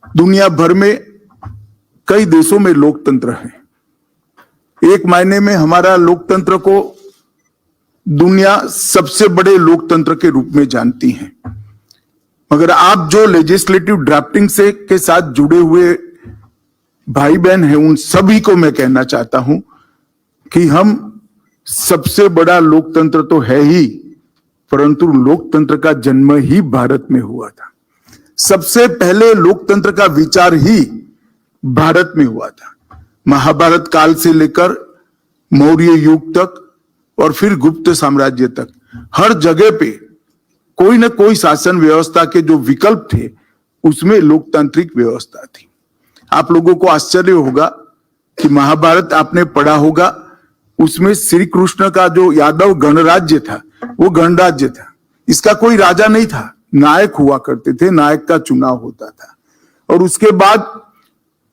दुनिया भर में कई देशों में लोकतंत्र है। एक मायने में हमारा लोकतंत्र को दुनिया सबसे बड़े लोकतंत्र के रूप में जानती है। मगर आप जो लेजिस्लेटिव ड्राफ्टिंग से के साथ जुड़े हुए भाई बहन हैं, उन सभी को मैं कहना चाहता हूं कि हम सबसे बड़ा लोकतंत्र तो है ही, परंतु लोकतंत्र का जन्म ही भारत में हुआ था। सबसे पहले लोकतंत्र का विचार ही भारत में हुआ था। महाभारत काल से लेकर मौर्य युग तक और फिर गुप्त साम्राज्य तक हर जगह पे कोई ना कोई शासन व्यवस्था के जो विकल्प थे उसमें लोकतांत्रिक व्यवस्था थी। आप लोगों को आश्चर्य होगा कि महाभारत आपने पढ़ा होगा, उसमें श्री कृष्ण का जो यादव गणराज्य था वो गणराज्य था। इसका कोई राजा नहीं था, नायक हुआ करते थे, नायक का चुनाव होता था। और उसके बाद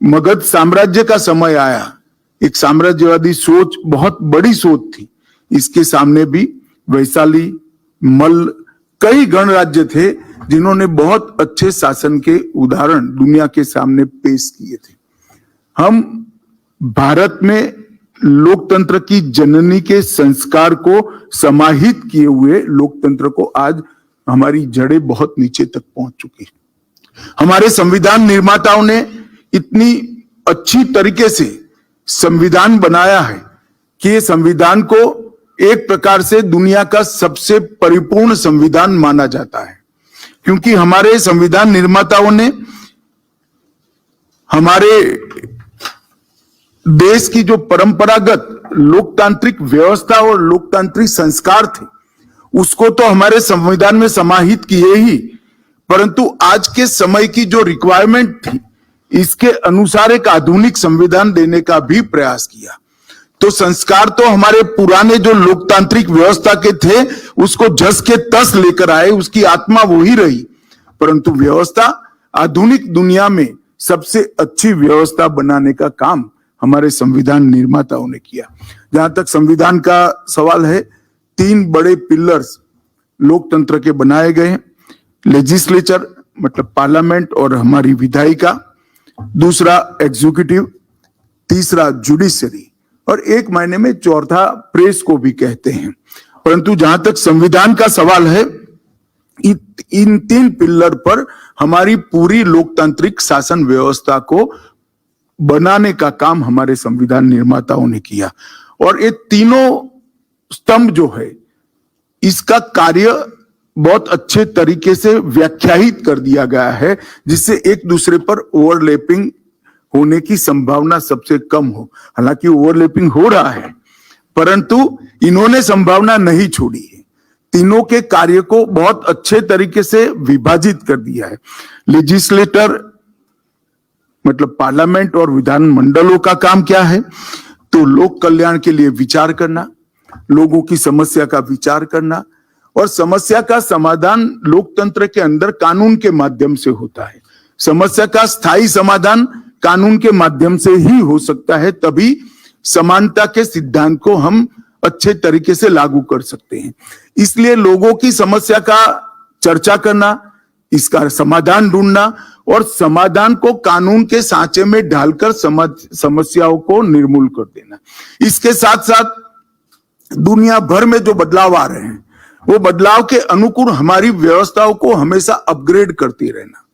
मगध साम्राज्य का समय आया, एक साम्राज्यवादी सोच, बहुत बड़ी सोच थी। इसके सामने भी वैशाली, मल्ल, कई गणराज्य थे जिन्होंने बहुत अच्छे शासन के उदाहरण दुनिया के सामने पेश किए थे। हम भारत में लोकतंत्र की जननी के संस्कार को समाहित किए हुए लोकतंत्र को आज हमारी जड़ें बहुत नीचे तक पहुंच चुकी है। हमारे संविधान निर्माताओं ने इतनी अच्छी तरीके से संविधान बनाया है कि ये संविधान को एक प्रकार से दुनिया का सबसे परिपूर्ण संविधान माना जाता है, क्योंकि हमारे संविधान निर्माताओं ने हमारे देश की जो परंपरागत लोकतांत्रिक व्यवस्था और लोकतांत्रिक संस्कार थे उसको तो हमारे संविधान में समाहित किए ही, परंतु आज के समय की जो रिक्वायरमेंट थी इसके अनुसार एक आधुनिक संविधान देने का भी प्रयास किया। तो संस्कार तो हमारे पुराने जो लोकतांत्रिक व्यवस्था के थे उसको जस के तस लेकर आए, उसकी आत्मा वो ही रही, परंतु व्यवस्था आधुनिक दुनिया में सबसे अच्छी व्यवस्था बनाने का काम हमारे संविधान निर्माताओं ने किया। जहां तक संविधान का सवाल है, 3 बड़े पिलर्स लोकतंत्र के बनाए गए हैं। लेजिस्लेचर मतलब पार्लियामेंट और हमारी विधायिका, दूसरा एग्जीक्यूटिव, तीसरा जुडिशरी और एक मायने में चौथा प्रेस को भी कहते हैं। परंतु जहां तक संविधान का सवाल है, इन 3 पिलर पर हमारी पूरी लोकतांत्रिक शासन व्यवस्था को बनाने का काम हमारे संविधान निर्माताओं ने किया। और ये तीनों स्तंभ जो है इसका कार्य बहुत अच्छे तरीके से व्याख्यायित कर दिया गया है, जिससे एक दूसरे पर ओवरलैपिंग होने की संभावना सबसे कम हो। हालांकि ओवरलैपिंग हो रहा है, परंतु इन्होंने संभावना नहीं छोड़ी है। तीनों के कार्य को बहुत अच्छे तरीके से विभाजित कर दिया है। लेजिस्लेटर मतलब पार्लियामेंट और विधान मंडलों का काम क्या है? तो लोक कल्याण के लिए विचार करना, लोगों की समस्या का विचार करना और समस्या का समाधान लोकतंत्र के अंदर कानून के माध्यम से होता है। समस्या का स्थायी समाधान कानून के माध्यम से ही हो सकता है, तभी समानता के सिद्धांत को हम अच्छे तरीके से लागू कर सकते हैं। इसलिए लोगों की समस्या का चर्चा करना, इसका समाधान ढूंढना और समाधान को कानून के सांचे में ढालकर समस्याओं को निर्मूल कर देना। इसके साथ साथ दुनिया भर में जो बदलाव आ रहे हैं वो बदलाव के अनुकूल हमारी व्यवस्थाओं को हमेशा अपग्रेड करती रहना।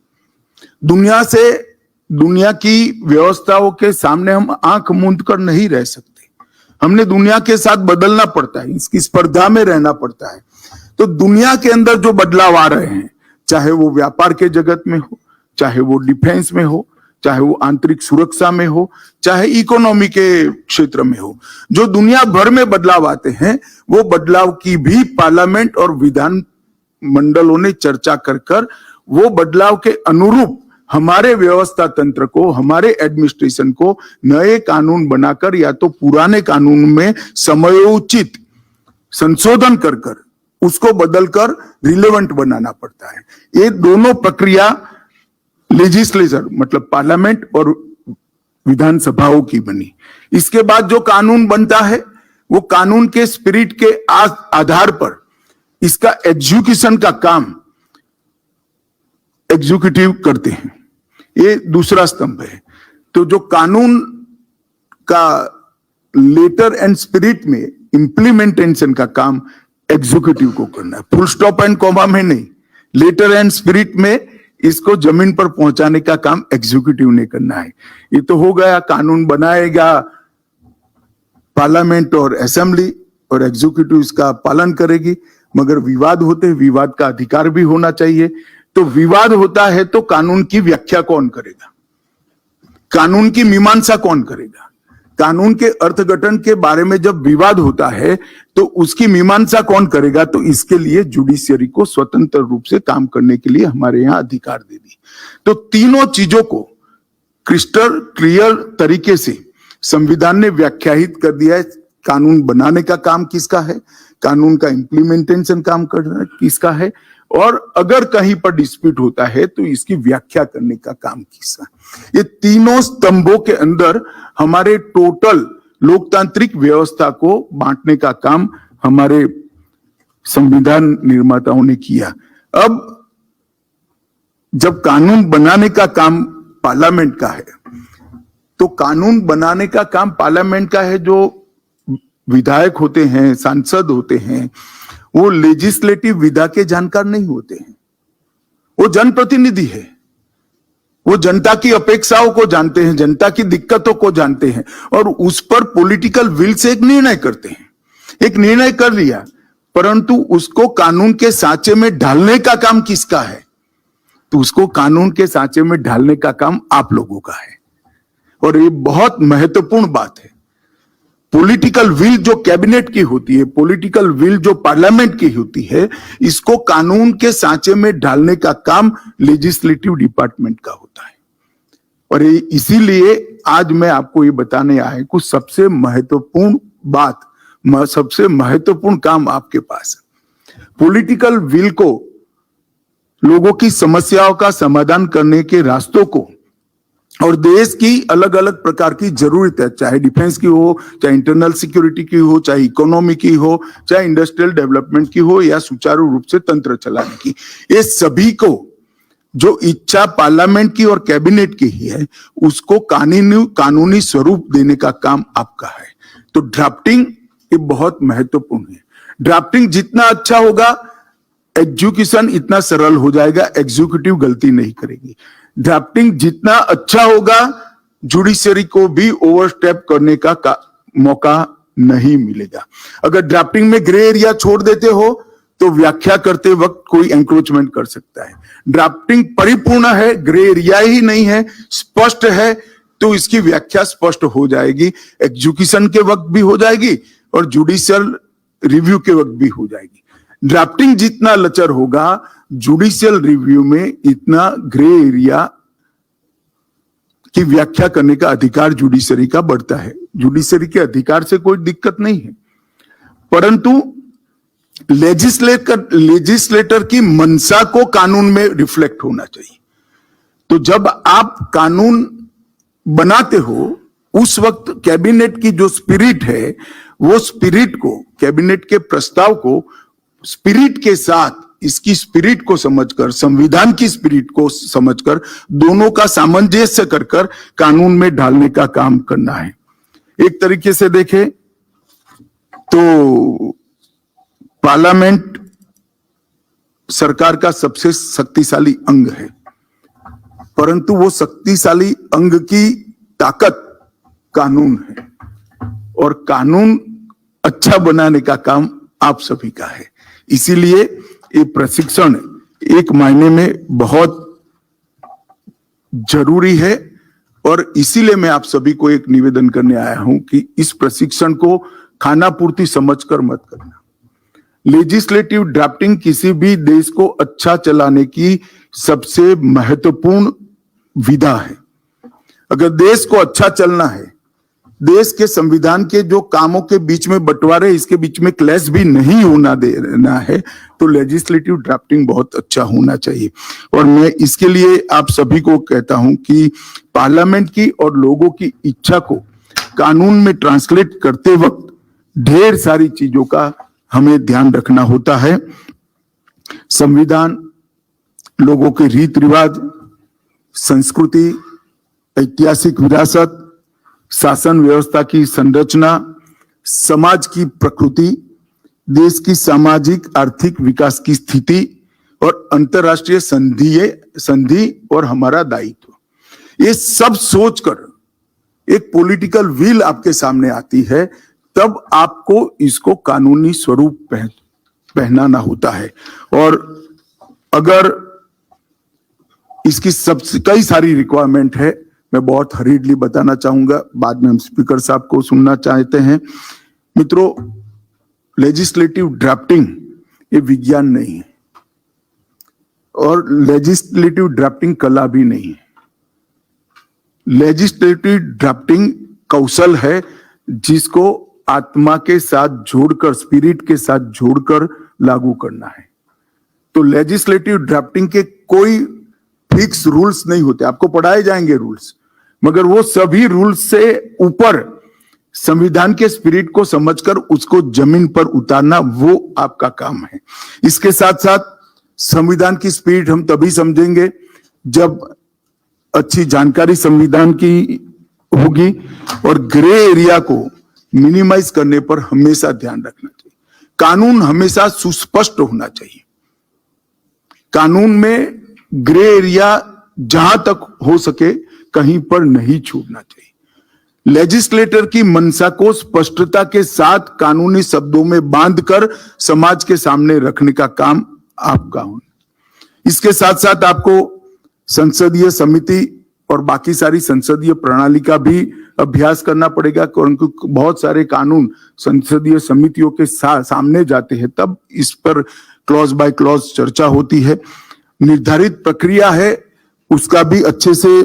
दुनिया की व्यवस्थाओं के सामने हम आंख मूंद कर नहीं रह सकते। हमने दुनिया के साथ बदलना पड़ता है, इसकी स्पर्धा में रहना पड़ता है। तो दुनिया के अंदर जो बदलाव आ रहे हैं, चाहे वो व्यापार के जगत में हो, चाहे वो डिफेंस में हो, चाहे वो आंतरिक सुरक्षा में हो, चाहे इकोनॉमी के क्षेत्र में हो, जो दुनिया भर में बदलाव आते हैं वो बदलाव की भी पार्लियामेंट और विधान मंडलों ने चर्चा कर वो बदलाव के अनुरूप हमारे व्यवस्था तंत्र को, हमारे एडमिनिस्ट्रेशन को नए कानून बनाकर या तो पुराने कानून में समयोचित संशोधन कर उसको बदलकर रिलेवेंट बनाना पड़ता है। ये दोनों प्रक्रिया लेजिस्लेचर मतलब पार्लियामेंट और विधानसभाओं की बनी। इसके बाद जो कानून बनता है वो कानून के स्पिरिट के आधार पर इसका एग्जीक्यूशन का काम एग्जीक्यूटिव करते हैं। ये दूसरा स्तंभ है। तो जो कानून का लेटर एंड स्पिरिट में इंप्लीमेंटेशन का काम एग्जीक्यूटिव को करना है, फुल स्टॉप एंड कॉमा में नहीं, लेटर एंड स्पिरिट में इसको जमीन पर पहुंचाने का काम एग्जीक्यूटिव ने करना है। ये तो हो गया, कानून बनाएगा पार्लियामेंट और असेंबली और एग्जीक्यूटिव इसका पालन करेगी, मगर विवाद होते हैं, विवाद का अधिकार भी होना चाहिए। तो विवाद होता है तो कानून की व्याख्या कौन करेगा, कानून की मीमांसा कौन करेगा? कानून के अर्थघटन के बारे में जब विवाद होता है तो उसकी मीमांसा कौन करेगा? तो इसके लिए जुडिशियरी को स्वतंत्र रूप से काम करने के लिए हमारे यहाँ अधिकार दे दी। तो तीनों चीजों को क्रिस्टल क्लियर तरीके से संविधान ने व्याख्यायित कर दिया है। कानून बनाने का काम किसका है, कानून का इंप्लीमेंटेशन काम करना किसका है, और अगर कहीं पर डिस्प्यूट होता है तो इसकी व्याख्या करने का काम किसका। ये तीनों स्तंभों के अंदर हमारे टोटल लोकतांत्रिक व्यवस्था को बांटने का काम हमारे संविधान निर्माताओं ने किया। अब जब कानून बनाने का काम पार्लियामेंट का है, तो कानून बनाने का काम पार्लियामेंट का है। जो विधायक होते हैं, सांसद होते हैं, वो लेजिस्लेटिव विधा के जानकार नहीं होते हैं, वो जनप्रतिनिधि है, वो जनता की अपेक्षाओं को जानते हैं, जनता की दिक्कतों को जानते हैं और उस पर पॉलिटिकल विल से एक निर्णय करते हैं। एक निर्णय कर लिया, परंतु उसको कानून के सांचे में ढालने का काम किसका है? तो उसको कानून के सांचे में ढालने का काम आप लोगों का है। और ये बहुत महत्वपूर्ण बात है। पॉलिटिकल विल जो कैबिनेट की होती है, पॉलिटिकल विल जो पार्लियामेंट की होती है, इसको कानून के सांचे में डालने का काम लेजिस्लेटिव डिपार्टमेंट का होता है। और इसीलिए आज मैं आपको ये बताने आया कुछ सबसे महत्वपूर्ण बात, सबसे महत्वपूर्ण काम आपके पास है। पॉलिटिकल विल को, लोगों की समस्याओं का समाधान करने के रास्तों को और देश की अलग अलग प्रकार की जरूरत है, चाहे डिफेंस की हो, चाहे इंटरनल सिक्योरिटी की हो, चाहे इकोनॉमी की हो, चाहे इंडस्ट्रियल डेवलपमेंट की हो, या सुचारू रूप से तंत्र चलाने की, ये सभी को जो इच्छा पार्लियामेंट की और कैबिनेट की ही है, उसको कानूनी स्वरूप देने का काम आपका है। तो ड्राफ्टिंग ये बहुत महत्वपूर्ण है। ड्राफ्टिंग जितना अच्छा होगा, एग्जीक्यूशन इतना सरल हो जाएगा, एग्जीक्यूटिव गलती नहीं करेगी। ड्राफ्टिंग जितना अच्छा होगा, जुडिशरी को भी ओवरस्टेप करने का मौका नहीं मिलेगा। अगर ड्राफ्टिंग में ग्रे एरिया छोड़ देते हो तो व्याख्या करते वक्त कोई एंक्रोचमेंट कर सकता है। ड्राफ्टिंग परिपूर्ण है, ग्रे एरिया ही नहीं है, स्पष्ट है, तो इसकी व्याख्या स्पष्ट हो जाएगी, एग्जीक्यूशन के वक्त भी हो जाएगी और जुडिशियल रिव्यू के वक्त भी हो जाएगी। ड्राफ्टिंग जितना लचर होगा, जुडिशियल रिव्यू में इतना ग्रे एरिया की व्याख्या करने का अधिकार जुडिशरी का बढ़ता है। जुडिशरी के अधिकार से कोई दिक्कत नहीं है, परंतु लेजिस्लेटर की मंशा को कानून में रिफ्लेक्ट होना चाहिए। तो जब आप कानून बनाते हो, उस वक्त कैबिनेट की जो स्पिरिट है, वो स्पिरिट को, कैबिनेट के प्रस्ताव को स्पिरिट के साथ, इसकी स्पिरिट को समझकर, संविधान की स्पिरिट को समझकर, दोनों का सामंजस्य कर कानून में ढालने का काम करना है। एक तरीके से देखें तो पार्लियामेंट सरकार का सबसे शक्तिशाली अंग है, परंतु वो शक्तिशाली अंग की ताकत कानून है, और कानून अच्छा बनाने का काम आप सभी का है। इसीलिए ये प्रशिक्षण एक मायने में बहुत जरूरी है, और इसीलिए मैं आप सभी को एक निवेदन करने आया हूं कि इस प्रशिक्षण को खाना पूर्ति समझकर मत करना। लेजिस्लेटिव ड्राफ्टिंग किसी भी देश को अच्छा चलाने की सबसे महत्वपूर्ण विधा है। अगर देश को अच्छा चलना है, देश के संविधान के जो कामों के बीच में बंटवारे, इसके बीच में क्लैश भी नहीं होना देना है, तो लेजिस्लेटिव ड्राफ्टिंग बहुत अच्छा होना चाहिए। और मैं इसके लिए आप सभी को कहता हूं कि पार्लियामेंट की और लोगों की इच्छा को कानून में ट्रांसलेट करते वक्त ढेर सारी चीजों का हमें ध्यान रखना होता है। संविधान, लोगों के रीत रिवाज, संस्कृति, ऐतिहासिक विरासत, शासन व्यवस्था की संरचना, समाज की प्रकृति, देश की सामाजिक आर्थिक विकास की स्थिति और अंतर्राष्ट्रीय संधि और हमारा दायित्व, ये सब सोचकर एक पॉलिटिकल विल आपके सामने आती है, तब आपको इसको कानूनी स्वरूप पहनाना होता है। और अगर इसकी सबसे कई सारी रिक्वायरमेंट है, मैं बहुत हरीडली बताना चाहूंगा, बाद में हम स्पीकर साहब को सुनना चाहते हैं। मित्रों, लेजिस्लेटिव ड्राफ्टिंग ये विज्ञान नहीं है और लेजिस्लेटिव ड्राफ्टिंग कला भी नहीं है। लेजिस्लेटिव ड्राफ्टिंग कौशल है जिसको आत्मा के साथ जोड़कर, स्पिरिट के साथ जोड़कर लागू करना है। तो लेजिस्लेटिव ड्राफ्टिंग के कोई फिक्स रूल्स नहीं होते, आपको पढ़ाए जाएंगे रूल्स, मगर वो सभी रूल्स से ऊपर संविधान के स्पिरिट को समझकर उसको जमीन पर उतारना, वो आपका काम है। इसके साथ साथ संविधान की स्पिरिट हम तभी समझेंगे जब अच्छी जानकारी संविधान की होगी और ग्रे एरिया को मिनिमाइज करने पर हमेशा ध्यान रखना चाहिए। कानून हमेशा सुस्पष्ट होना चाहिए। कानून में ग्रे एरिया जहां तक हो सके कहीं पर नहीं छूटना चाहिए। लेजिस्लेटर की मंशा को स्पष्टता के साथ कानूनी शब्दों में बांधकर समाज के सामने रखने का काम आपका होना। इसके साथ साथ आपको संसदीय समिति और बाकी सारी संसदीय प्रणाली का भी अभ्यास करना पड़ेगा, क्योंकि बहुत सारे कानून संसदीय समितियों के सामने जाते हैं, तब इस पर क्लॉज बाय क्लॉज चर्चा होती है। निर्धारित प्रक्रिया है, उसका भी अच्छे से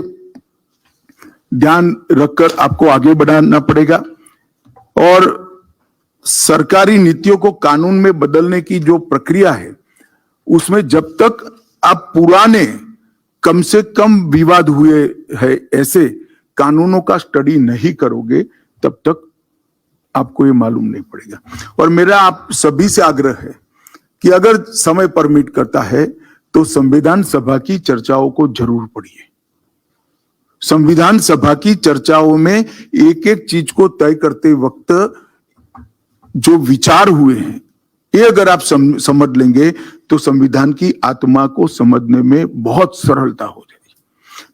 ध्यान रखकर आपको आगे बढ़ाना पड़ेगा। और सरकारी नीतियों को कानून में बदलने की जो प्रक्रिया है, उसमें जब तक आप पुराने कम से कम विवाद हुए हैं ऐसे कानूनों का स्टडी नहीं करोगे, तब तक आपको ये मालूम नहीं पड़ेगा। और मेरा आप सभी से आग्रह है कि अगर समय परमिट करता है तो संविधान सभा की चर्चाओं को जरूर पढ़िए। संविधान सभा की चर्चाओं में एक एक चीज को तय करते वक्त जो विचार हुए हैं, ये अगर आप समझ लेंगे तो संविधान की आत्मा को समझने में बहुत सरलता हो जाएगी।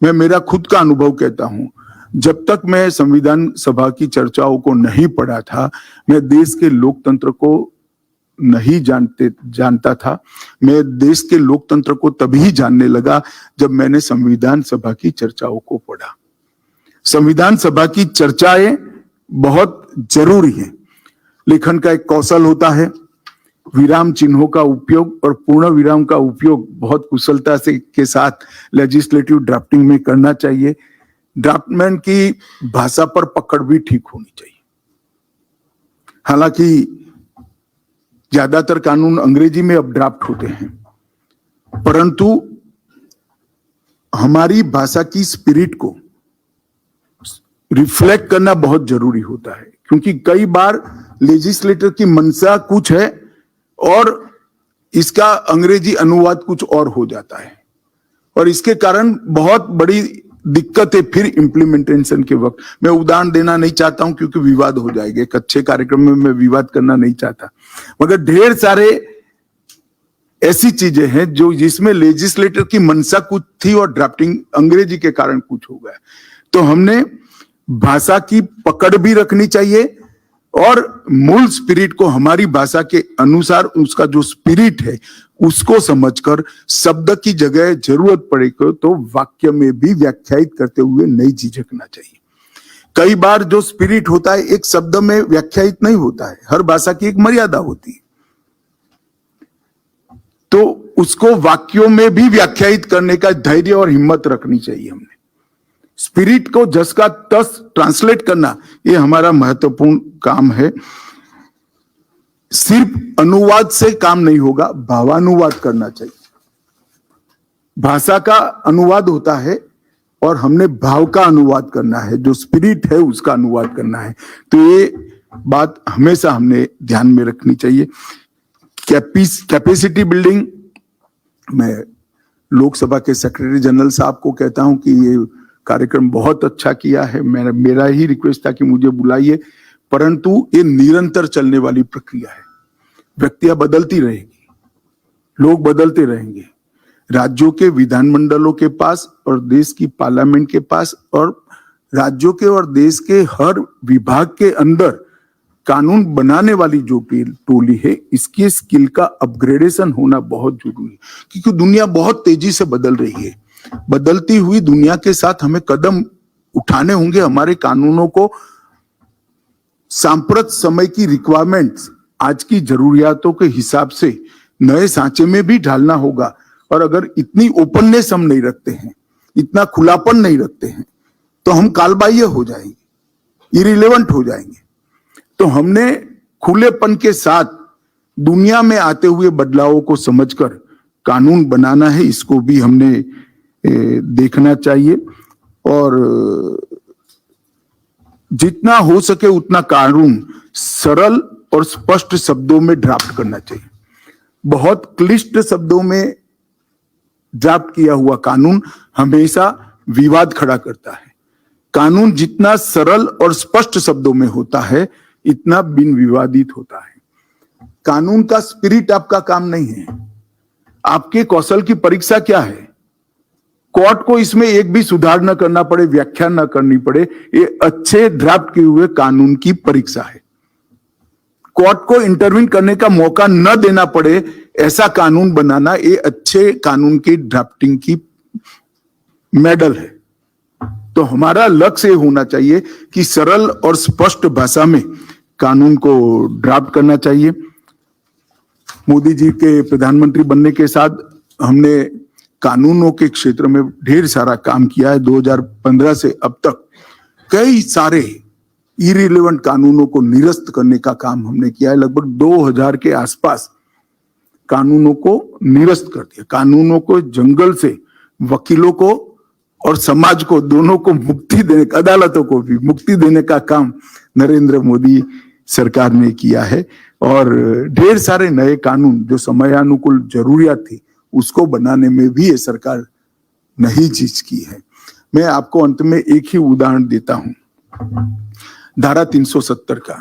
मैं मेरा खुद का अनुभव कहता हूं, जब तक मैं संविधान सभा की चर्चाओं को नहीं पढ़ा था, मैं देश के लोकतंत्र को नहीं जानता था। मैं देश के लोकतंत्र को तभी जानने लगा जब मैंने संविधान सभा की चर्चाओं को पढ़ा। संविधान सभा की चर्चाएं बहुत जरूरी है। लेखन का एक कौशल होता है, विराम चिन्हों का उपयोग और पूर्ण विराम का उपयोग बहुत कुशलता से के साथ लेजिस्लेटिव ड्राफ्टिंग में करना चाहिए। ड्राफ्टमैन की भाषा पर पकड़ भी ठीक होनी चाहिए। हालांकि ज्यादातर कानून अंग्रेजी में अब ड्राफ्ट होते हैं, परंतु हमारी भाषा की स्पिरिट को रिफ्लेक्ट करना बहुत जरूरी होता है, क्योंकि कई बार लेजिस्लेटर की मंशा कुछ है और इसका अंग्रेजी अनुवाद कुछ और हो जाता है, और इसके कारण बहुत बड़ी दिक्कत है फिर इम्प्लीमेंटेशन के वक्त। मैं उदाहरण देना नहीं चाहता हूं क्योंकि विवाद हो जाएगा, एक अच्छे कार्यक्रम में मैं विवाद करना नहीं चाहता, मगर ढेर सारे ऐसी चीजें हैं जो जिसमें लेजिस्लेटर की मंशा कुछ थी और ड्राफ्टिंग अंग्रेजी के कारण कुछ हो गया। तो हमने भाषा की पकड़ भी रखनी चाहिए और मूल स्पिरिट को हमारी भाषा के अनुसार उसका जो स्पिरिट है उसको समझकर शब्द की जगह जरूरत पड़े तो वाक्य में भी व्याख्यायित करते हुए नहीं झिझकना चाहिए। कई बार जो स्पिरिट होता है एक शब्द में व्याख्यायित नहीं होता है, हर भाषा की एक मर्यादा होती है, तो उसको वाक्यों में भी व्याख्यायित करने का धैर्य और हिम्मत रखनी चाहिए। हमने स्पिरिट को जस का तस ट्रांसलेट करना, ये हमारा महत्वपूर्ण काम है। सिर्फ अनुवाद से काम नहीं होगा, भावानुवाद करना चाहिए। भाषा का अनुवाद होता है और हमने भाव का अनुवाद करना है, जो स्पिरिट है उसका अनुवाद करना है। तो ये बात हमेशा हमने ध्यान में रखनी चाहिए। कैपेसिटी बिल्डिंग, मैं लोकसभा के सेक्रेटरी जनरल साहब को कहता हूं कि ये कार्यक्रम बहुत अच्छा किया है, मेरा ही रिक्वेस्ट था कि मुझे बुलाइए, परंतु ये निरंतर चलने वाली प्रक्रिया है। व्यक्तियां बदलती रहेगी, लोग बदलते रहेंगे, राज्यों के विधानमंडलों के पास और देश की पार्लियामेंट के पास और राज्यों के और देश के हर विभाग के अंदर कानून बनाने वाली जो टोली है, इसकी स्किल का अपग्रेडेशन होना बहुत जरूरी है, क्योंकि दुनिया बहुत तेजी से बदल रही है। बदलती हुई दुनिया के साथ हमें कदम उठाने होंगे। हमारे कानूनों को सांप्रत समय की रिक्वायरमेंट्स, आज की जरूरियातों के हिसाब से नए सांचे में भी ढालना होगा। और अगर इतनी ओपननेस हम नहीं रखते हैं, इतना खुलापन नहीं रखते हैं, तो हम कालबाह्य हो जाएंगे, इरिलेवेंट हो जाएंगे। तो हमने खुलेपन के साथ दुनिया में आते हुए बदलावों को समझकर कानून बनाना है, इसको भी हमने देखना चाहिए। और जितना हो सके उतना कानून सरल और स्पष्ट शब्दों में ड्राफ्ट करना चाहिए। बहुत क्लिष्ट शब्दों में ड्राफ्ट किया हुआ कानून हमेशा विवाद खड़ा करता है। कानून जितना सरल और स्पष्ट शब्दों में होता है, इतना बिन विवादित होता है। कानून का स्पिरिट आपका काम नहीं है। आपके कौशल की परीक्षा क्या है? कोर्ट को इसमें एक भी सुधार न करना पड़े, व्याख्या न करनी पड़े, ये अच्छे ड्राफ्ट किए हुए कानून की परीक्षा है। कोर्ट को इंटरवीन करने का मौका न देना पड़े, ऐसा कानून बनाना ये अच्छे कानून की ड्राफ्टिंग की मेडल है। तो हमारा लक्ष्य होना चाहिए कि सरल और स्पष्ट भाषा में कानून को ड्राफ्ट करना चाहिए। मोदी जी के प्रधानमंत्री बनने के साथ हमने कानूनों के क्षेत्र में ढेर सारा काम किया है। 2015 से अब तक कई सारे इरिलेवेंट कानूनों को निरस्त करने का काम हमने किया है। लगभग 2000 के आसपास कानूनों को निरस्त कर दिया। कानूनों को जंगल से वकीलों को और समाज को दोनों को मुक्ति देने, अदालतों को भी मुक्ति देने का काम नरेंद्र मोदी सरकार ने किया है। और ढेर सारे नए कानून जो समयानुकूल जरूरियात थी उसको बनाने में भी ये सरकार नहीं झिझकी है। मैं आपको अंत में एक ही उदाहरण देता हूं, धारा 370 का।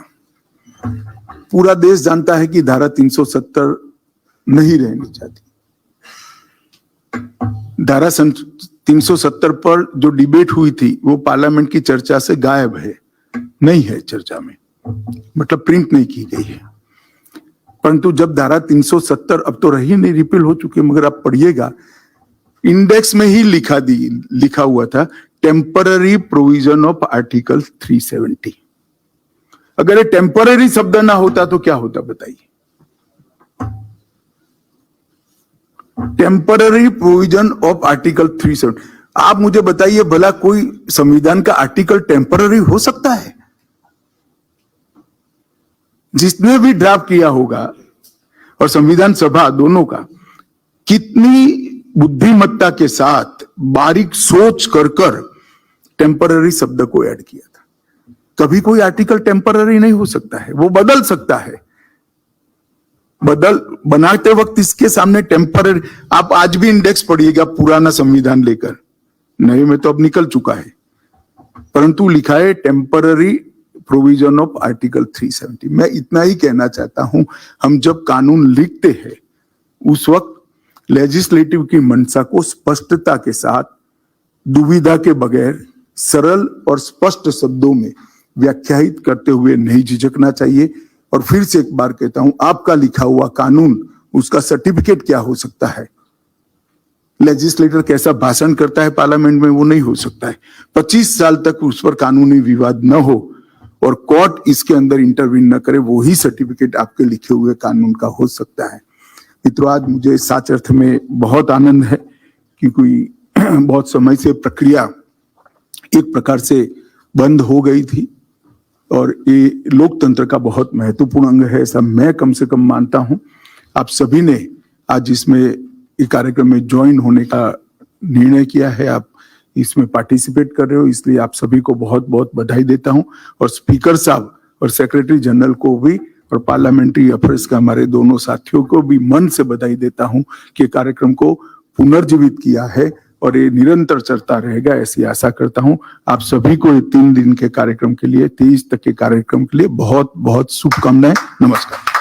पूरा देश जानता है कि धारा 370 नहीं रहनी चाहती। धारा 370 पर जो डिबेट हुई थी वो पार्लियामेंट की चर्चा से गायब है, नहीं है चर्चा में, मतलब प्रिंट नहीं की गई है। परंतु जब धारा 370 अब तो रही नहीं, रिपील हो चुकी है, मगर आप पढ़िएगा इंडेक्स में ही लिखा हुआ था टेम्पररी प्रोविजन ऑफ आर्टिकल 370। अगर ये टेम्पररी शब्द ना होता तो क्या होता बताइए? Temporary provision of article 370। आप मुझे बताइए, भला कोई संविधान का आर्टिकल टेम्पररी हो सकता है? जिसने भी ड्राफ्ट किया होगा और संविधान सभा दोनों का, कितनी बुद्धिमत्ता के साथ बारीक सोच कर टेम्पररी शब्द को ऐड किया था। कभी कोई आर्टिकल टेम्पररी नहीं हो सकता है, वो बदल सकता है। बनाते वक्त इसके सामने टेम्पररी, आप आज भी इंडेक्स पढ़िएगा पुराना संविधान लेकर, नए में तो अब निकल चुका है, परंतु लिखा है टेम्पररी प्रोविजन ऑफ आर्टिकल 370। मैं इतना ही कहना चाहता हूं, हम जब कानून लिखते हैं उस वक्त लेजिस्लेटिव की मंशा को स्पष्टता के साथ, दुविधा के बगैर, सरल और स्पष्ट शब्दों में व्याख्यायित करते हुए नहीं झिझकना चाहिए। और फिर से एक बार कहता हूं, आपका लिखा हुआ कानून, उसका सर्टिफिकेट क्या हो सकता है? लेजिस्लेटर कैसा भाषण करता है पार्लियामेंट में, वो नहीं हो सकता है। 25 साल तक उस पर कानूनी विवाद न हो और कोर्ट इसके अंदर इंटरवीन न करे, वो ही सर्टिफिकेट आपके लिखे हुए कानून का हो सकता है। मित्रों, आज मुझे सच अर्थ में बहुत आनंद है, क्योंकि बहुत समय से प्रक्रिया एक प्रकार से बंद हो गई थी और ये लोकतंत्र का बहुत महत्वपूर्ण अंग है, ऐसा मैं कम से कम मानता हूं। आप सभी ने आज इसमें इस कार्यक्रम में ज्वाइन होने का निर्णय किया है, आप इसमें पार्टिसिपेट कर रहे हो, इसलिए आप सभी को बहुत बहुत बधाई देता हूं। और स्पीकर साहब और सेक्रेटरी जनरल को भी और पार्लियामेंट्री अफेयर्स का हमारे दोनों साथियों को भी मन से बधाई देता हूं कि कार्यक्रम को पुनर्जीवित किया है और ये निरंतर चलता रहेगा ऐसी आशा करता हूं। आप सभी को ये 3 दिन के कार्यक्रम के लिए 23 तक के कार्यक्रम के लिए बहुत बहुत शुभकामनाएं। नमस्कार।